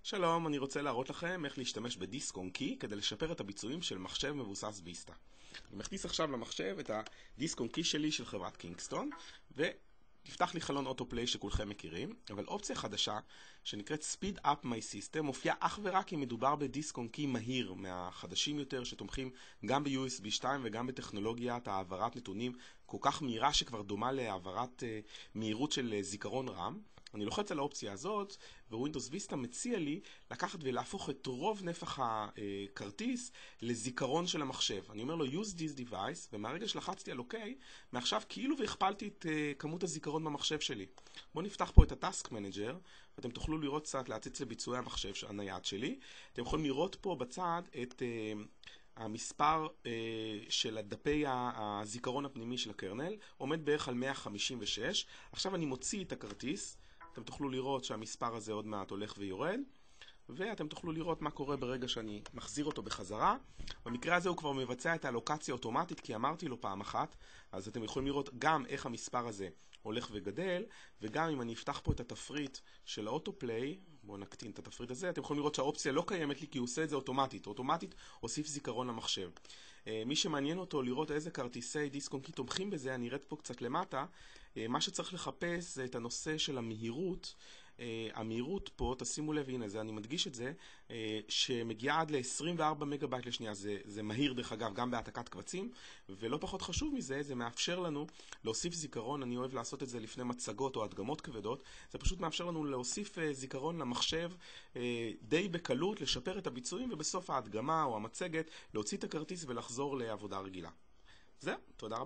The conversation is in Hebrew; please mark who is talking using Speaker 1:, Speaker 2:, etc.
Speaker 1: שלום, אני רוצה להראות לכם איך להשתמש בדיסק און קי כדי לשפר את הביצועים של מחשב מבוסס ויסטה. אני מכניס עכשיו למחשב את הדיסק און קי שלי של חברת קינגסטון, ותפתח לי חלון אוטופליי שכולכם מכירים, אבל אופציה חדשה שנקראת Speed Up My System מופיעה אך ורק אם מדובר בדיסק און קי מהיר, מהחדשים יותר שתומכים גם ב-USB 2 וגם בטכנולוגיית העברת נתונים כל כך מהירה שכבר דומה להעברת מהירות של זיכרון רם. אני לוחץ על האופציה הזאת, ווינדוס ויסטה מציע לי לקחת ולהפוך את רוב נפח הכרטיס לזיכרון של המחשב. אני אומר לו use this device, ומהרגע שלחצתי על OK, מעכשיו כאילו והכפלתי את כמות הזיכרון במחשב שלי. בואו נפתח פה את ה-Task Manager, ואתם תוכלו לראות קצת להציץ לביצועי המחשב הנייד שלי. אתם יכולים לראות פה בצד את המספר של דפי הזיכרון הפנימי של הקרנל, עומד בערך על 156. עכשיו אני מוציא את הכרטיס, אתם תוכלו לראות שהמספר הזה עוד מעט הולך ויורד, ואתם תוכלו לראות מה קורה ברגע שאני מחזיר אותו בחזרה. במקרה הזה הוא כבר מבצע את האלוקציה אוטומטית, כי אמרתי לו פעם אחת, אז אתם יכולים לראות גם איך המספר הזה הולך וגדל, וגם אם אני אפתח פה את התפריט של האוטופליי, בואו נקטין את התפריט הזה, אתם יכולים לראות שהאופציה לא קיימת לי כי הוא עושה את זה אוטומטית. אוטומטית הוסיף זיכרון למחשב. מי שמעניין אותו לראות איזה כרטיסי דיסק און קי תומכים בזה, אני ארד פה קצת למטה. מה שצריך לחפש זה את הנושא של המהירות. המהירות פה, תשימו לב, הנה, אני מדגיש את זה, שמגיעה עד ל-24 מגה-בייט לשנייה. זה מהיר דרך אגב גם בהעתקת קבצים, ולא פחות חשוב מזה, זה מאפשר לנו להוסיף זיכרון. אני אוהב לעשות את זה לפני מצגות או הדגמות כבדות. זה פשוט מאפשר לנו להוסיף זיכרון למחשב די בקלות, לשפר את הביצועים, ובסוף ההדגמה או המצגת להוציא את הכרטיס ולחזור לעבודה רגילה. זהו, תודה רבה.